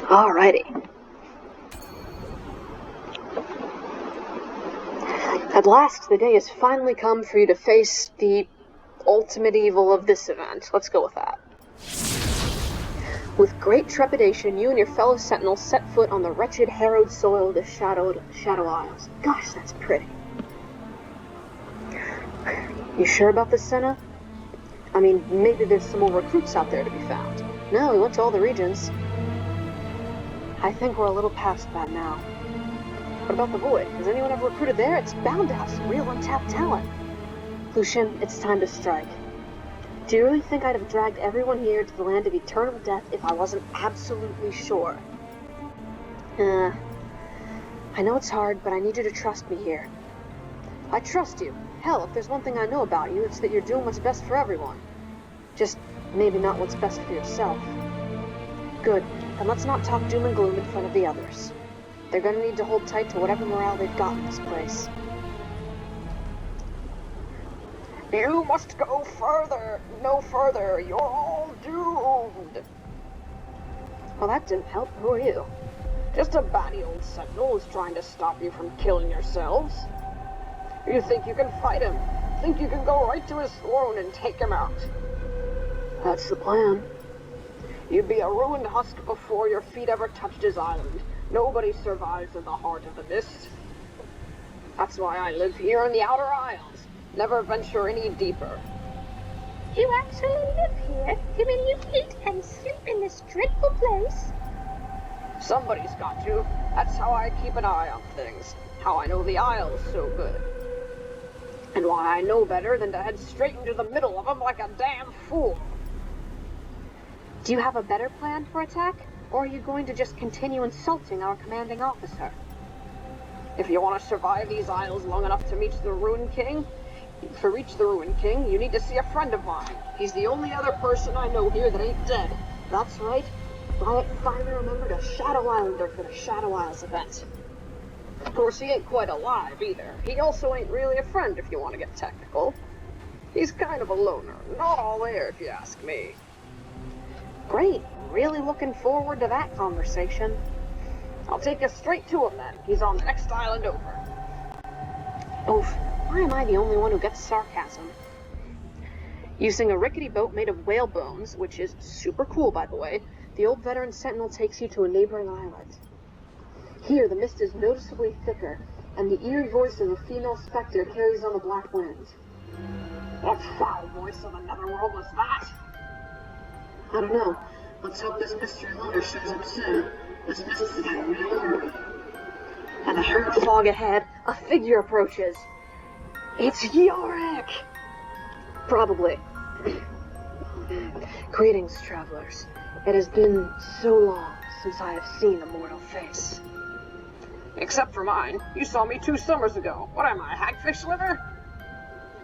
Alrighty. At last, the day has finally come for you to face the ultimate evil of this event. Let's go with that. With great trepidation, you and your fellow Sentinels set foot on the wretched, harrowed soil of the Shadow Isles. Gosh, that's pretty. You sure about this, Senna? I mean, maybe there's some more recruits out there to be found. No, we went to all the regions. I think we're a little past that now. What about the Void? Has anyone ever recruited there? It's bound to have some real untapped talent. Lucian, it's time to strike. Do you really think I'd have dragged everyone here to the land of eternal death if I wasn't absolutely sure? I know it's hard, but I need you to trust me here. I trust you. Hell, if there's one thing I know about you, it's that you're doing what's best for everyone. Just maybe not what's best for yourself. Good, then let's not talk doom and gloom in front of the others. They're gonna need to hold tight to whatever morale they've got in this place. You must go further, no further, you're all doomed. Well, that didn't help. Who are you? Just a batty old Sentinel who's trying to stop you from killing yourselves. You think you can fight him? Think you can go right to his throne and take him out? That's the plan. You'd be a ruined husk before your feet ever touched his island. Nobody survives in the heart of the mist. That's why I live here in the Outer Isles. Never venture any deeper. You actually live here? You mean you eat and sleep in this dreadful place? Somebody's got to. That's how I keep an eye on things. How I know the Isles so good. And why I know better than to head straight into the middle of them like a damn fool. Do you have a better plan for attack? Or are you going to just continue insulting our commanding officer? If you want to survive these Isles long enough to reach the Ruined King, you need to see a friend of mine. He's the only other person I know here that ain't dead. That's right. Wyatt finally remembered a Shadow Islander for the Shadow Isles event. Of course, he ain't quite alive either. He also ain't really a friend if you want to get technical. He's kind of a loner. Not all there if you ask me. Great. Really looking forward to that conversation. I'll take us straight to him then. He's on the next island over. Oof. Why am I the only one who gets sarcasm? Using a rickety boat made of whale bones, which is super cool by the way, the old veteran Sentinel takes you to a neighboring island. Here the mist is noticeably thicker, and the eerie voice of a female specter carries on the black wind. What foul voice of another world was that? I don't know. Let's hope this mystery loner shows up soon. This mist is getting real early. And a herd fog ahead, a figure approaches. It's YORICK! Probably. Greetings, travelers. It has been so long since I have seen a mortal face. Except for mine. You saw me 2 summers ago. What am I, hagfish liver?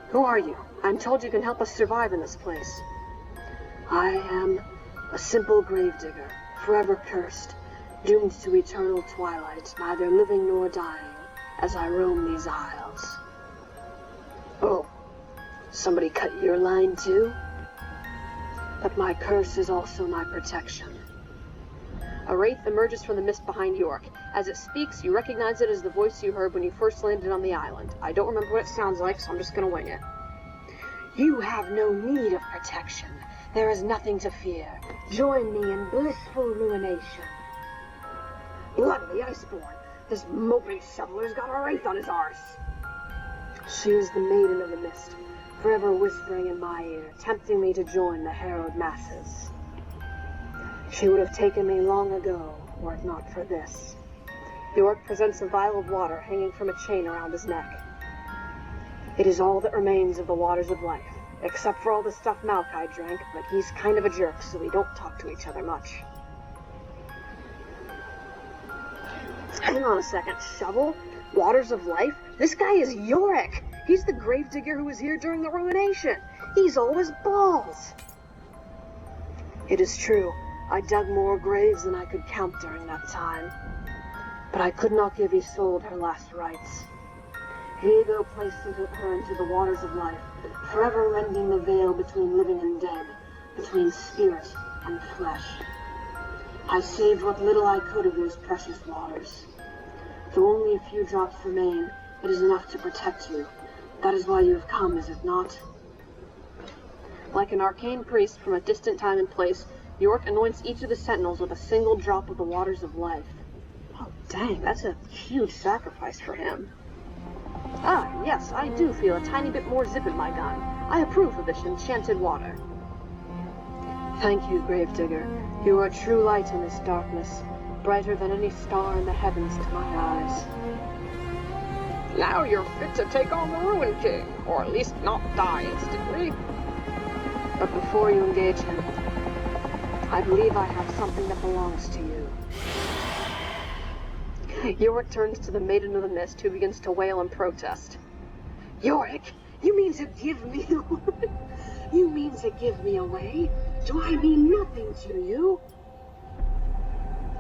Who are you? I'm told you can help us survive in this place. I am a simple gravedigger, forever cursed, doomed to eternal twilight, neither living nor dying, as I roam these isles. Oh, somebody cut your line too? But my curse is also my protection. A wraith emerges from the mist behind York. As it speaks, you recognize it as the voice you heard when you first landed on the island. I don't remember what it sounds like, so I'm just gonna wing it. You have no need of protection. There is nothing to fear. Join me in blissful ruination. Blood of the Iceborn! This moping shoveler's got a wraith on his arse! She is the Maiden of the Mist, forever whispering in my ear, tempting me to join the harrowed masses. She would have taken me long ago, were it not for this. York presents a vial of water hanging from a chain around his neck. It is all that remains of the waters of life, except for all the stuff Malachi drank, but he's kind of a jerk, so we don't talk to each other much. Hang on a second, Shovel? Waters of life? This guy is YORICK! He's the gravedigger who was here during the ruination! He's always balls! It is true, I dug more graves than I could count during that time. But I could not give Isolde her last rites. Viego placed her into the waters of life, forever rending the veil between living and dead, between spirit and flesh. I saved what little I could of those precious waters. Though only a few drops remain, it is enough to protect you. That is why you have come, is it not? Like an arcane priest from a distant time and place, Yorick anoints each of the Sentinels with a single drop of the waters of life. Oh, dang, that's a huge sacrifice for him. Ah, yes, I do feel a tiny bit more zip in my gun. I approve of this enchanted water. Thank you, Gravedigger. You are a true light in this darkness, brighter than any star in the heavens to my eyes. Now you're fit to take on the Ruin King, or at least not die instantly. But before you engage him, I believe I have something that belongs to you. Yorick turns to the Maiden of the Mist, who begins to wail in protest. Yorick, you mean to give me You mean to give me away? Do I mean nothing to you?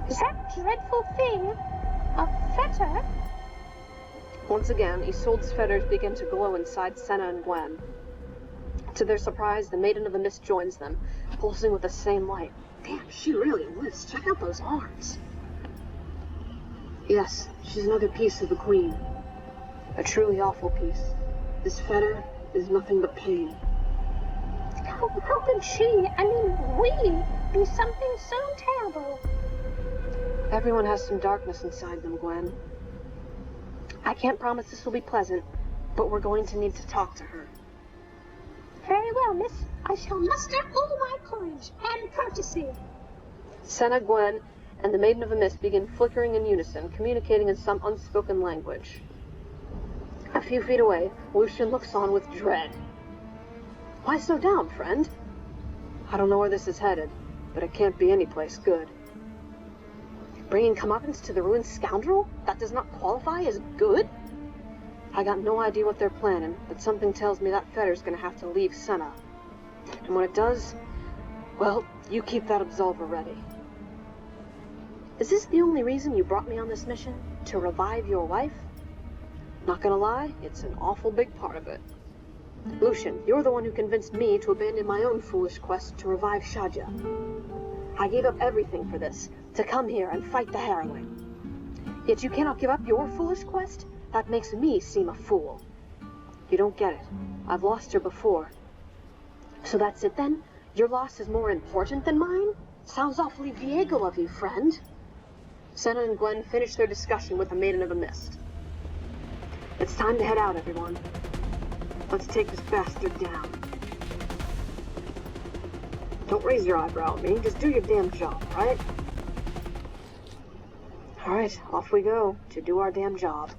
That dreadful thing, a fetter? Once again, Isolde's feathers begin to glow inside Senna and Gwen. To their surprise, the Maiden of the Mist joins them, pulsing with the same light. Damn, she really lives. Check out those arms. Yes, she's another piece of the Queen. A truly awful piece. This fetter is nothing but pain. How could she, we, be something so terrible? Everyone has some darkness inside them, Gwen. I can't promise this will be pleasant, but we're going to need to talk to her. Very well, miss. I shall muster all my courage and courtesy. Senna, Gwen, and the Maiden of the Mist begin flickering in unison, communicating in some unspoken language. A few feet away, Lucian looks on with dread. Why so down, friend? I don't know where this is headed, but it can't be any place good. Bringing comeuppance to the ruined scoundrel? That does not qualify as good? I got no idea what they're planning, but something tells me that fetter's gonna have to leave Senna. And when it does, well, you keep that absolver ready. Is this the only reason you brought me on this mission? To revive your wife? Not gonna lie, it's an awful big part of it. Lucian, you're the one who convinced me to abandon my own foolish quest to revive Shadja. I gave up everything for this, to come here and fight the Harrowing. Yet you cannot give up your foolish quest? That makes me seem a fool. You don't get it. I've lost her before. So that's it then? Your loss is more important than mine? Sounds awfully Viego of you, friend. Senna and Gwen finish their discussion with the Maiden of the Mist. It's time to head out, everyone. Let's take this bastard down. Don't raise your eyebrow at me. Just do your damn job, right? Alright, off we go to do our damn job.